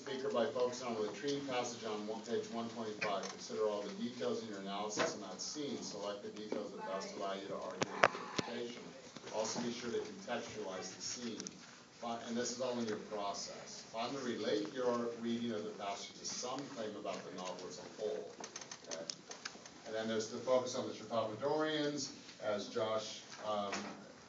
speaker by focusing on the latrine passage on page 125. Consider all the details in your analysis in that scene. Select the details that best allow you to argue interpretation. Also be sure to contextualize the scene. And this is all in your process. Finally, relate your reading of the passage to some claim about the novel as a whole. Okay? And then there's the focus on the Trafalgadorians, as Josh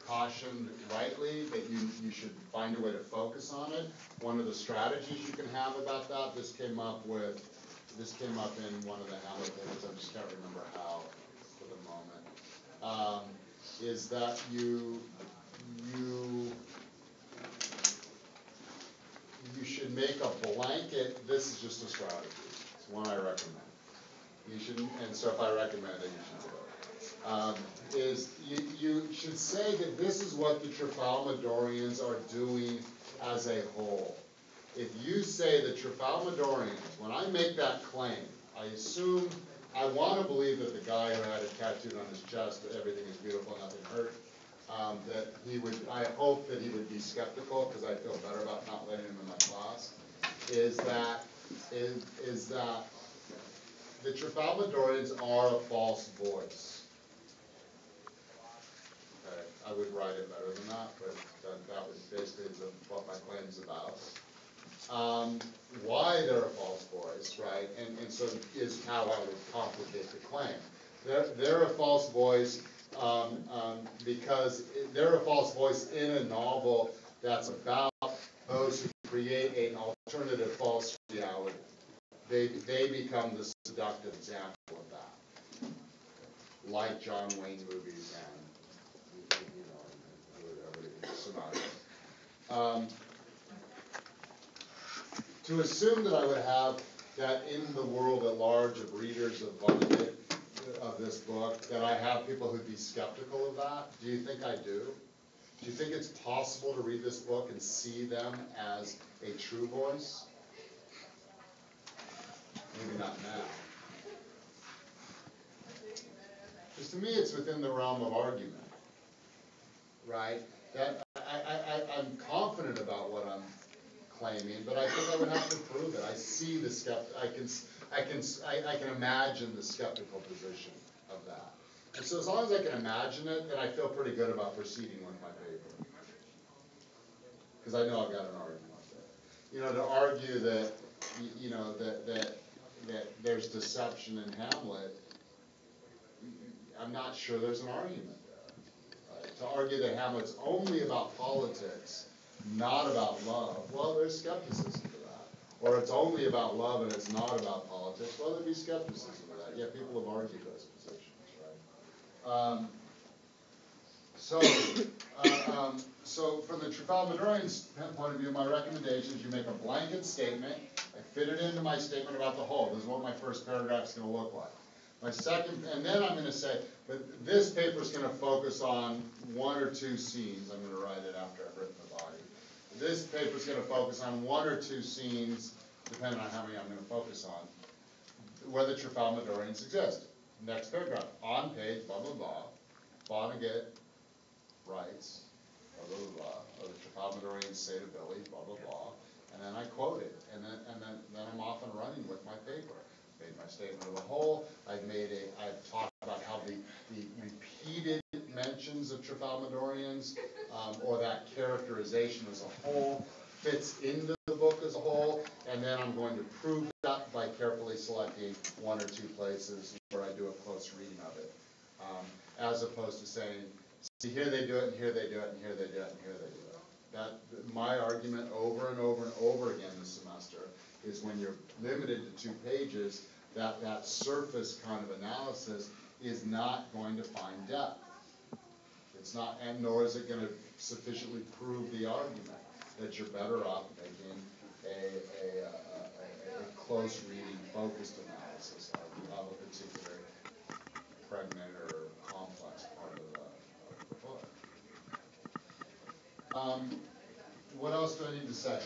cautioned rightly, that you should find a way to focus on it. One of the strategies you can have about that, this came up in one of the Hamlet papers, I just can't remember how for the moment, is that you should make a blanket. This is just a strategy. It's one I recommend. You shouldn't, and so if I recommend it, you should do it. You should say that this is what the Trafalmadorians are doing as a whole. If you say the Trafalmadorians, when I make that claim, I want to believe that the guy who had it tattooed on his chest, that everything is beautiful, nothing hurt, I hope that he would be skeptical, because I feel better about not letting him in my class, is that the Trafalmadorians are a false voice. Okay, I would write it better than that, but that was basically what my claim's about. Why they're a false voice, right? And so is how I would complicate the claim. They're a false voice because they're a false voice in a novel that's about those who create an alternative false reality. They become the seductive example of that, like John Wayne movies and everything synonymous. To assume that I would have that in the world at large of readers of this book, that I have people who'd be skeptical of that, do you think I do? Do you think it's possible to read this book and see them as a true voice? Maybe not now. Because to me, it's within the realm of argument, right? That I'm confident about what I'm claiming, but I think I would have to prove it. I see the I can imagine the skeptical position of that. And so as long as I can imagine it, then I feel pretty good about proceeding with my paper. Because I know I've got an argument there. To argue that, that there's deception in Hamlet, I'm not sure there's an argument there. Right? To argue that Hamlet's only about politics, not about love, well, there's skepticism to that. Or it's only about love and it's not about politics, well, there'd be skepticism to that. Yet people have argued those positions, right? So from the Trafalmadorians' point of view, my recommendation is you make a blanket statement. I fit it into my statement about the whole. This is what my first paragraph is going to look like. My second, and then I'm going to say, but this paper is going to focus on one or two scenes. I'm going to write it after I've written the body. This paper is going to focus on one or two scenes, depending on how many I'm going to focus on, where the Trafalmadorians exist. Next paragraph, on page, blah, blah, blah, Vonnegut writes, blah, blah, blah, blah, the Trafalmadorians say to Billy, blah, blah, blah, and then I quote it, and then I'm off and running with my paper. Made my statement of the whole. I've talked about how the repeated mentions of Trafalmadorians, or that characterization as a whole, fits into the book as a whole, and then I'm going to prove that by carefully selecting one or two places where I do a close reading of it, as opposed to saying, see, here they do it, and here they do it, and here they do it, and here they do it. My argument over and over and over again this semester is when you're limited to 2 pages, that surface kind of analysis is not going to find depth. It's not, and nor is it going to sufficiently prove the argument that you're better off making a close reading, focused analysis of a particular pregnant or complex part of the book. What else do I need to say?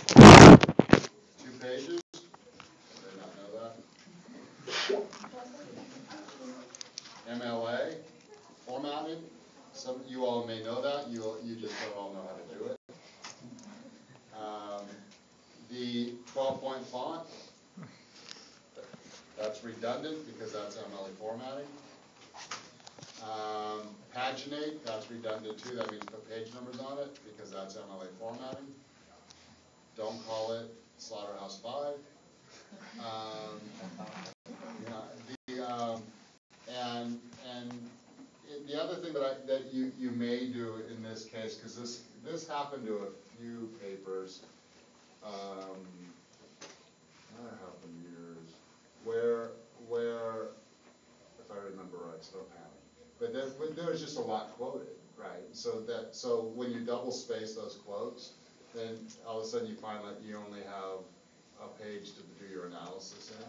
2 pages? Did I not know that? MLA, formatting. Some you all may know that. You just don't all know how to do it. that's redundant because that's MLA formatting. Paginate, that's redundant too, that means put page numbers on it because that's MLA formatting. Don't call it Slaughterhouse 5. The other thing that you may do in this case, because this happened to a few papers, that happened years, where if I remember right, so don't panic. But there was just a lot quoted, right? So when you double space those quotes, then all of a sudden you find that you only have a page to do your analysis in.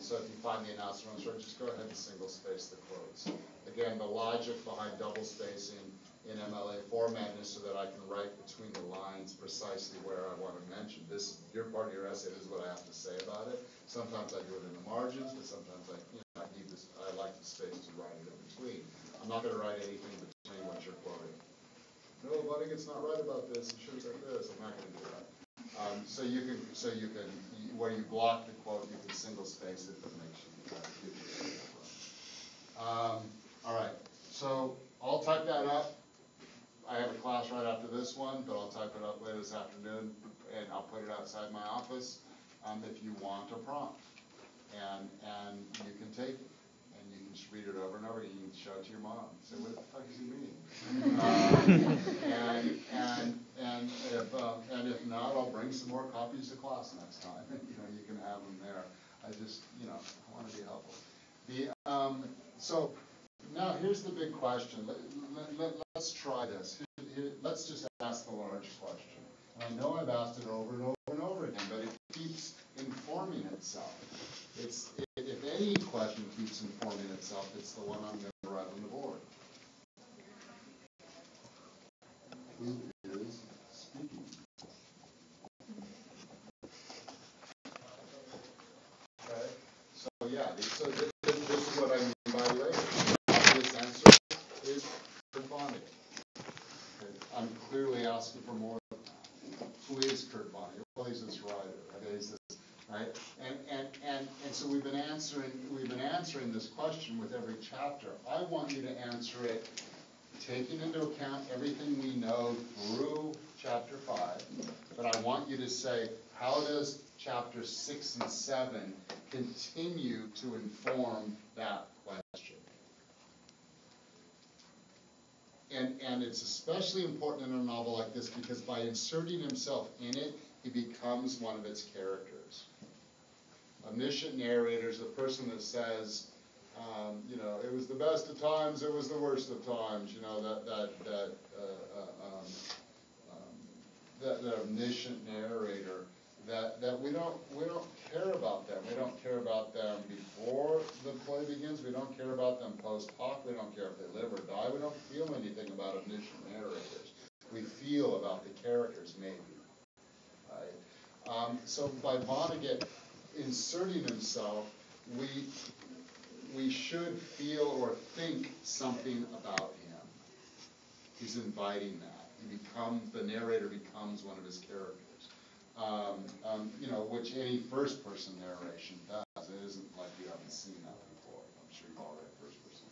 So if you find the analysis runs short, just go ahead and single space the quotes. Again, the logic behind double spacing in MLA format is so that I can write between the lines precisely where I want to mention this. Your part of your essay, this is what I have to say about it. Sometimes I do it in the margins, but sometimes I need this. I like the space to write it in between. I'm not going to write anything between what you're quoting. No, buddy, it's not right about this. You should have said this. I'm not going to do that. So you can, where you block the quote, you can single space it, but make sure you try to give it. All right, so I'll type that up. I have a class right after this one, but I'll type it up later this afternoon, and I'll put it outside my office. If you want a prompt, and you can take it, and you can just read it over and over. You can show it to your mom. Say, what the fuck does he mean? And if not, I'll bring some more copies to class next time. You can have them there. I just, I want to be helpful. So now here's the big question. Let's try this. Let's just ask the large question. I know I've asked it over and over and over again, but it keeps informing itself. If any question keeps informing itself, it's the one I'm going to write on the board. Who is speaking? Okay. So yeah, this is what I mean by later. This answer is Kurt Vonnegut. Okay. I'm clearly asking for more. Who is Kurt Vonnegut? Well, he's this writer. He's this, right? And so we've been answering this question with every chapter. I want you to answer it taking into account everything we know through chapter 5, but I want you to say, how does chapter 6 and 7 continue to inform that question? And it's especially important in a novel like this because by inserting himself in it, he becomes one of its characters. Omniscient narrator is the person that says, it was the best of times, it was the worst of times. That omniscient narrator. That we don't care about them. We don't care about them before the play begins. We don't care about them post hoc. We don't care if they live or die. We don't feel anything about omniscient narrators. We feel about the characters, maybe. Right? So by Vonnegut inserting himself, we should feel or think something about him. He's inviting that. The narrator becomes one of his characters. Which any first-person narration does. It isn't like you haven't seen that before. I'm sure you've all read first-person.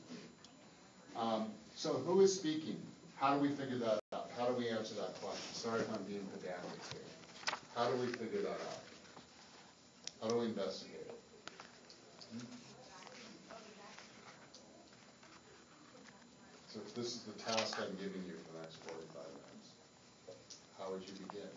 So who is speaking? How do we figure that out? How do we answer that question? Sorry if I'm being pedantic here. How do we figure that out? How do we investigate it? So if this is the task I'm giving you for the next 45 minutes, how would you begin?